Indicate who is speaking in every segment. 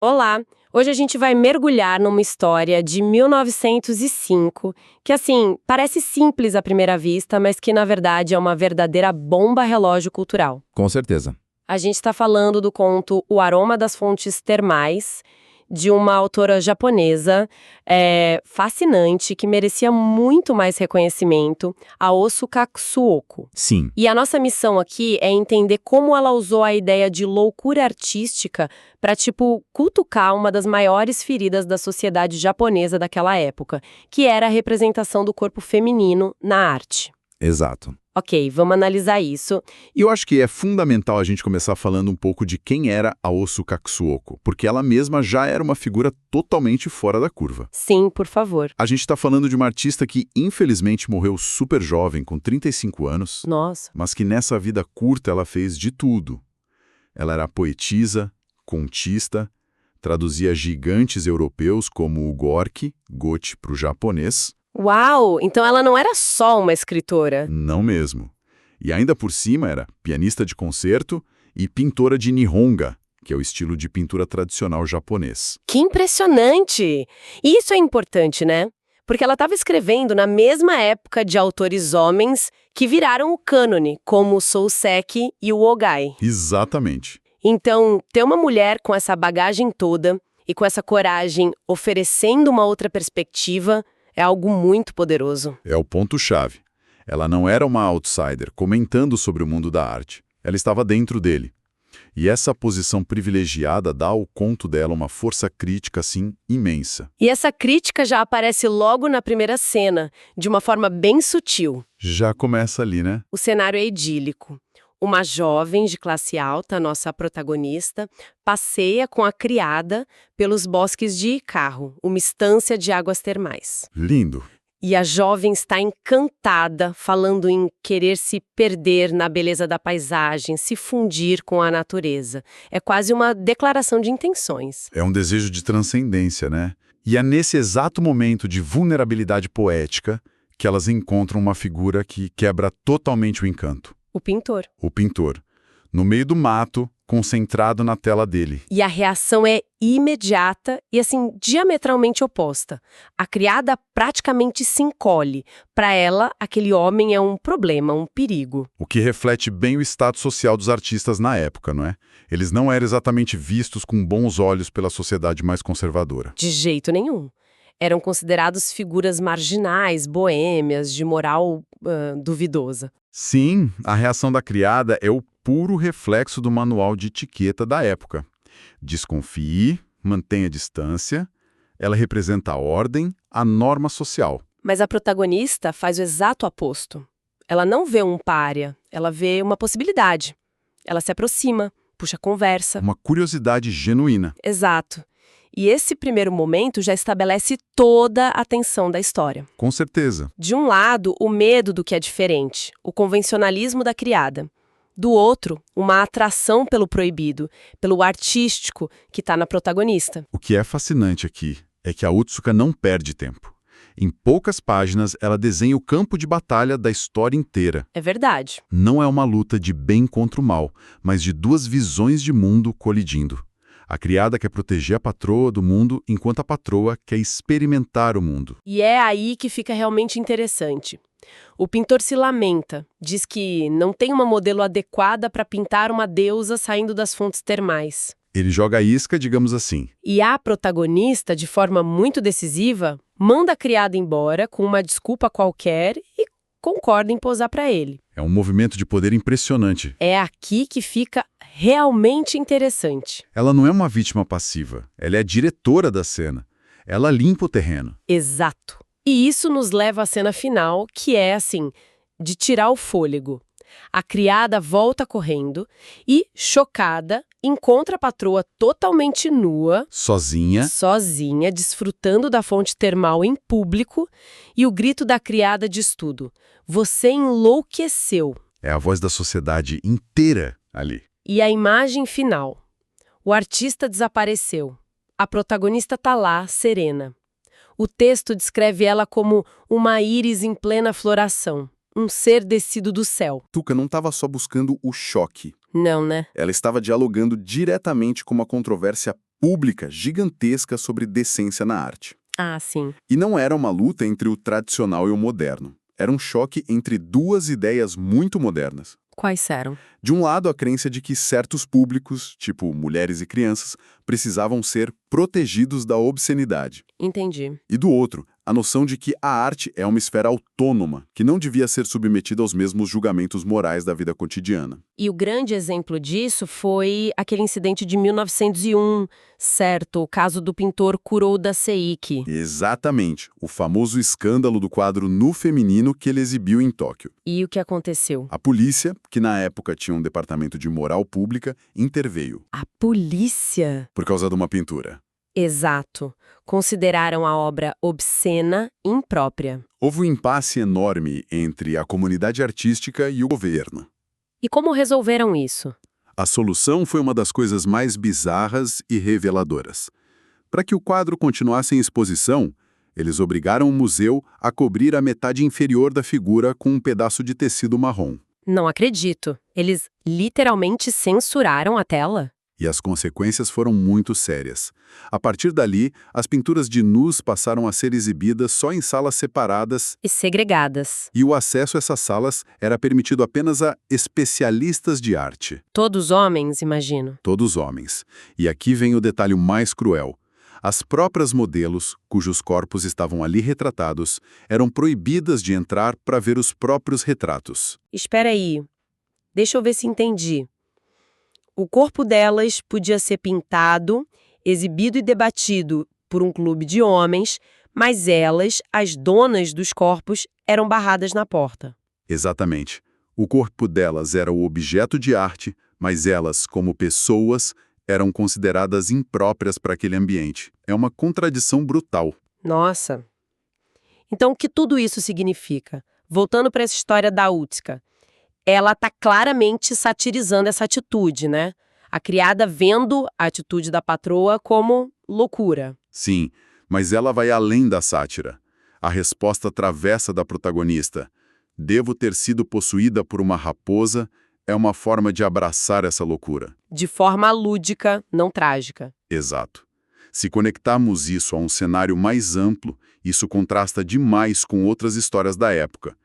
Speaker 1: Olá! Hoje a gente vai mergulhar numa história de 1905, que assim, parece simples à primeira vista, mas que na verdade é uma verdadeira bomba relógio cultural.
Speaker 2: Com certeza.
Speaker 1: A gente está falando do conto O Aroma das Fontes Termais, de uma autora japonesa fascinante, que merecia muito mais reconhecimento, a Osu Katsuoko.
Speaker 2: Sim.
Speaker 1: E a nossa missão aqui é entender como ela usou a ideia de loucura artística para, cutucar uma das maiores feridas da sociedade japonesa daquela época, que era a representação do corpo feminino na arte.
Speaker 2: Exato.
Speaker 1: Ok, vamos analisar isso.
Speaker 2: E eu acho que é fundamental a gente começar falando um pouco de quem era a Osu Katsuoko, porque ela mesma já era uma figura totalmente fora da curva.
Speaker 1: Sim, por favor.
Speaker 2: A gente está falando de uma artista que, infelizmente, morreu super jovem, com 35 anos,
Speaker 1: Nossa.
Speaker 2: mas que nessa vida curta ela fez de tudo. Ela era poetisa, contista, traduzia gigantes europeus como o Gorky, Goethe para o japonês.
Speaker 1: Uau! Então ela não era só uma escritora.
Speaker 2: Não mesmo. E ainda por cima era pianista de concerto e pintora de Nihonga, que é o estilo de pintura tradicional japonês.
Speaker 1: Que impressionante! E isso é importante, né? Porque ela estava escrevendo na mesma época de autores homens que viraram o cânone, como o Souseki e o Ogai.
Speaker 2: Exatamente.
Speaker 1: Então, ter uma mulher com essa bagagem toda e com essa coragem oferecendo uma outra perspectiva é algo muito poderoso.
Speaker 2: É o ponto-chave. Ela não era uma outsider comentando sobre o mundo da arte. Ela estava dentro dele. E essa posição privilegiada dá ao conto dela uma força crítica, assim, imensa.
Speaker 1: E essa crítica já aparece logo na primeira cena, de uma forma bem sutil.
Speaker 2: Já começa ali, né?
Speaker 1: O cenário é idílico. Uma jovem de classe alta, nossa protagonista, passeia com a criada pelos bosques de Ikaru, uma estância de águas termais.
Speaker 2: Lindo.
Speaker 1: E a jovem está encantada, falando em querer se perder na beleza da paisagem, se fundir com a natureza. É quase uma declaração de intenções.
Speaker 2: É um desejo de transcendência, né? E é nesse exato momento de vulnerabilidade poética que elas encontram uma figura que quebra totalmente o encanto.
Speaker 1: O pintor.
Speaker 2: O pintor. No meio do mato, concentrado na tela dele.
Speaker 1: E a reação é imediata e, assim, diametralmente oposta. A criada praticamente se encolhe. Para ela, aquele homem é um problema, um perigo.
Speaker 2: O que reflete bem o status social dos artistas na época, não é? Eles não eram exatamente vistos com bons olhos pela sociedade mais conservadora.
Speaker 1: De jeito nenhum. Eram considerados figuras marginais, boêmias, de moral duvidosa.
Speaker 2: Sim, a reação da criada é o puro reflexo do manual de etiqueta da época. Desconfie, mantenha distância, ela representa a ordem, a norma social.
Speaker 1: Mas a protagonista faz o exato oposto. Ela não vê um pária, ela vê uma possibilidade. Ela se aproxima, puxa a conversa.
Speaker 2: Uma curiosidade genuína.
Speaker 1: Exato. E esse primeiro momento já estabelece toda a tensão da história.
Speaker 2: Com certeza.
Speaker 1: De um lado, o medo do que é diferente, o convencionalismo da criada. Do outro, uma atração pelo proibido, pelo artístico que está na protagonista.
Speaker 2: O que é fascinante aqui é que a Utsuka não perde tempo. Em poucas páginas, ela desenha o campo de batalha da história inteira.
Speaker 1: É verdade.
Speaker 2: Não é uma luta de bem contra o mal, mas de duas visões de mundo colidindo. A criada quer proteger a patroa do mundo, enquanto a patroa quer experimentar o mundo.
Speaker 1: E é aí que fica realmente interessante. O pintor se lamenta, diz que não tem uma modelo adequada para pintar uma deusa saindo das fontes termais.
Speaker 2: Ele joga a isca, digamos assim.
Speaker 1: E a protagonista, de forma muito decisiva, manda a criada embora com uma desculpa qualquer e concorda em posar para ele.
Speaker 2: É um movimento de poder impressionante.
Speaker 1: É aqui que fica realmente interessante.
Speaker 2: Ela não é uma vítima passiva, ela é a diretora da cena. Ela limpa o terreno.
Speaker 1: Exato. E isso nos leva à cena final, que é, assim, de tirar o fôlego. A criada volta correndo e, chocada, encontra a patroa totalmente nua, sozinha, desfrutando da fonte termal em público, e o grito da criada diz tudo: "Você enlouqueceu."
Speaker 2: É a voz da sociedade inteira ali.
Speaker 1: E a imagem final. O artista desapareceu. A protagonista tá lá, serena. O texto descreve ela como uma íris em plena floração, um ser descido do céu.
Speaker 3: Tuca não estava só buscando o choque.
Speaker 1: Não, né?
Speaker 3: Ela estava dialogando diretamente com uma controvérsia pública gigantesca sobre decência na arte.
Speaker 1: Ah, sim.
Speaker 3: E não era uma luta entre o tradicional e o moderno. Era um choque entre duas ideias muito modernas.
Speaker 1: Quais eram?
Speaker 3: De um lado, a crença de que certos públicos, tipo mulheres e crianças, precisavam ser protegidos da obscenidade.
Speaker 1: Entendi.
Speaker 3: E do outro, a noção de que a arte é uma esfera autônoma, que não devia ser submetida aos mesmos julgamentos morais da vida cotidiana.
Speaker 1: E o grande exemplo disso foi aquele incidente de 1901, certo? O caso do pintor Kuroda Seiki.
Speaker 3: Exatamente, o famoso escândalo do quadro nu feminino que ele exibiu em Tóquio.
Speaker 1: E o que aconteceu?
Speaker 3: A polícia, que na época tinha um departamento de moral pública, interveio,
Speaker 1: A polícia?
Speaker 3: por causa de uma pintura.
Speaker 1: Exato. Consideraram a obra obscena e imprópria.
Speaker 3: Houve um impasse enorme entre a comunidade artística e o governo.
Speaker 1: E como resolveram isso?
Speaker 3: A solução foi uma das coisas mais bizarras e reveladoras. Para que o quadro continuasse em exposição, eles obrigaram o museu a cobrir a metade inferior da figura com um pedaço de tecido marrom.
Speaker 1: Não acredito. Eles literalmente censuraram a tela?
Speaker 3: E as consequências foram muito sérias. A partir dali, as pinturas de nus passaram a ser exibidas só em salas separadas
Speaker 1: E segregadas.
Speaker 3: e o acesso a essas salas era permitido apenas a especialistas de arte,
Speaker 1: Todos homens, imagino.
Speaker 3: todos homens. E aqui vem o detalhe mais cruel. As próprias modelos, cujos corpos estavam ali retratados, eram proibidas de entrar para ver os próprios retratos.
Speaker 1: Espera aí. Deixa eu ver se entendi. O corpo delas podia ser pintado, exibido e debatido por um clube de homens, mas elas, as donas dos corpos, eram barradas na porta.
Speaker 3: Exatamente. O corpo delas era o objeto de arte, mas elas, como pessoas, eram consideradas impróprias para aquele ambiente. É uma contradição brutal.
Speaker 1: Nossa. Então, o que tudo isso significa? Voltando para essa história da Utska. Ela está claramente satirizando essa atitude, né? A criada vendo a atitude da patroa como loucura.
Speaker 3: Sim, mas ela vai além da sátira. A resposta travessa da protagonista. Devo ter sido possuída por uma raposa é uma forma de abraçar essa loucura.
Speaker 1: De forma lúdica, não trágica.
Speaker 3: Exato. Se conectarmos isso a um cenário mais amplo, isso contrasta demais com outras histórias da época,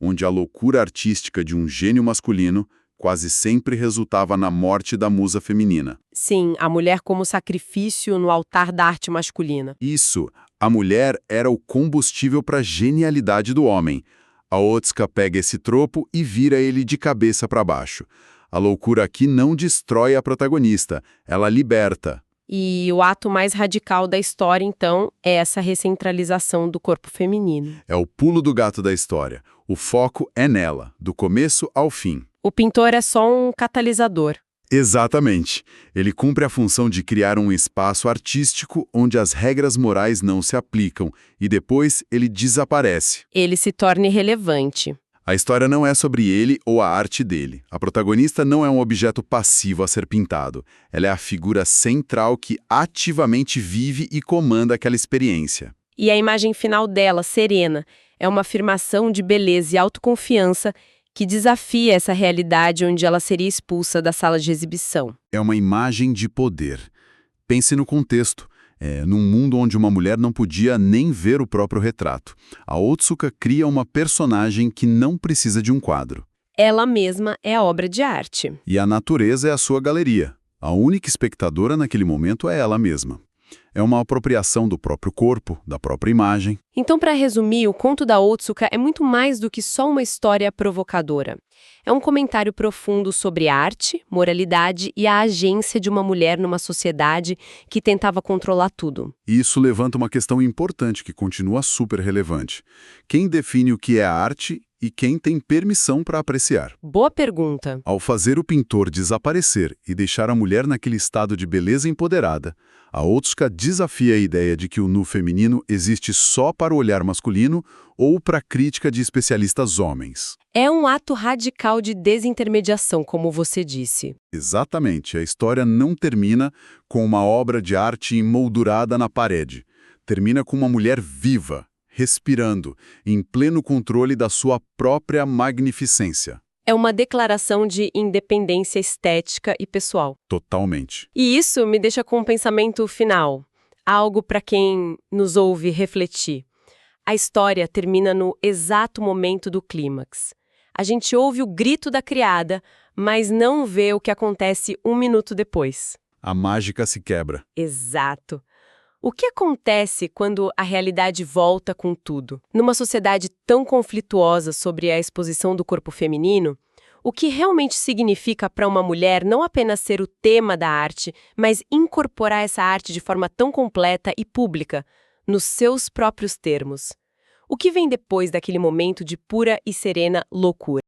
Speaker 3: onde a loucura artística de um gênio masculino quase sempre resultava na morte da musa feminina.
Speaker 1: Sim, a mulher como sacrifício no altar da arte masculina.
Speaker 3: Isso, a mulher era o combustível para a genialidade do homem. A Otska pega esse tropo e vira ele de cabeça para baixo. A loucura aqui não destrói a protagonista, ela liberta.
Speaker 1: E o ato mais radical da história, então, é essa recentralização do corpo feminino.
Speaker 3: É o pulo do gato da história. O foco é nela, do começo ao fim.
Speaker 1: O pintor é só um catalisador.
Speaker 3: Exatamente. Ele cumpre a função de criar um espaço artístico onde as regras morais não se aplicam e depois ele desaparece.
Speaker 1: Ele se torna irrelevante.
Speaker 3: A história não é sobre ele ou a arte dele. A protagonista não é um objeto passivo a ser pintado. Ela é a figura central que ativamente vive e comanda aquela experiência.
Speaker 1: E a imagem final dela, serena, é uma afirmação de beleza e autoconfiança que desafia essa realidade onde ela seria expulsa da sala de exibição.
Speaker 3: É uma imagem de poder. Pense no contexto. Num mundo onde uma mulher não podia nem ver o próprio retrato. A Otsuka cria uma personagem que não precisa de um quadro.
Speaker 1: Ela mesma é a obra de arte.
Speaker 3: E a natureza é a sua galeria. A única espectadora naquele momento é ela mesma. É uma apropriação do próprio corpo, da própria imagem.
Speaker 1: Então, para resumir, o conto da Otsuka é muito mais do que só uma história provocadora. É um comentário profundo sobre arte, moralidade e a agência de uma mulher numa sociedade que tentava controlar tudo.
Speaker 3: E isso levanta uma questão importante que continua super relevante. Quem define o que é arte e quem tem permissão para apreciar?
Speaker 1: Boa pergunta.
Speaker 3: Ao fazer o pintor desaparecer e deixar a mulher naquele estado de beleza empoderada, a Otsuka desafia a ideia de que o nu feminino existe só para o olhar masculino ou para a crítica de especialistas homens.
Speaker 1: É um ato radical de desintermediação, como você disse.
Speaker 3: Exatamente, a história não termina com uma obra de arte emoldurada na parede. Termina com uma mulher viva, respirando, em pleno controle da sua própria magnificência.
Speaker 1: É uma declaração de independência estética e pessoal.
Speaker 2: Totalmente.
Speaker 1: E isso me deixa com um pensamento final, algo para quem nos ouve refletir. A história termina no exato momento do clímax. A gente ouve o grito da criada, mas não vê o que acontece um minuto depois.
Speaker 2: A mágica se quebra.
Speaker 1: Exato. O que acontece quando a realidade volta com tudo? Numa sociedade tão conflituosa sobre a exposição do corpo feminino, o que realmente significa para uma mulher não apenas ser o tema da arte, mas incorporar essa arte de forma tão completa e pública, nos seus próprios termos? O que vem depois daquele momento de pura e serena loucura?